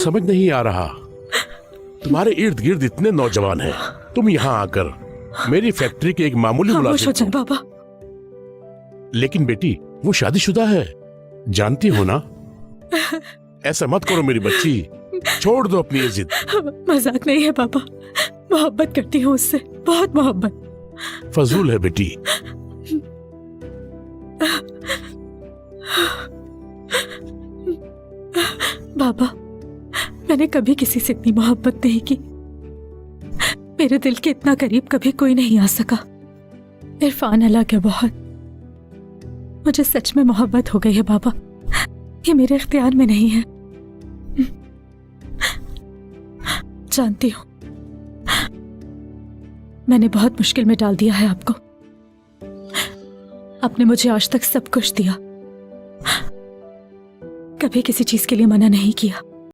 समझ नहीं आ रहा, तुम्हारे इर्द गिर्द इतने नौजवान हैं, तुम यहाँ आकर मेरी फैक्ट्री के एक मामूली खामोश हो मुलाजिम जाए बाबा। लेकिन बेटी वो शादीशुदा है, जानती हो ना। ऐसा मत करो मेरी बच्ची, छोड़ दो अपनी ये जिद। मजाक नहीं है बाबा, मोहब्बत करती हूँ उससे, बहुत मोहब्बत। फजूल है बेटी। बाबा, मैंने कभी किसी से इतनी मोहब्बत नहीं की। मेरे दिल के इतना करीब कभी कोई नहीं आ सका। इरफान अलग है बहुत। मुझे सच में मोहब्बत हो गई है बाबा, ये मेरे इख्तियार में नहीं है। जानती हूँ मैंने बहुत मुश्किल में डाल दिया है आपको। आपने मुझे आज तक सब कुछ दिया, कभी किसी चीज के लिए मना नहीं किया।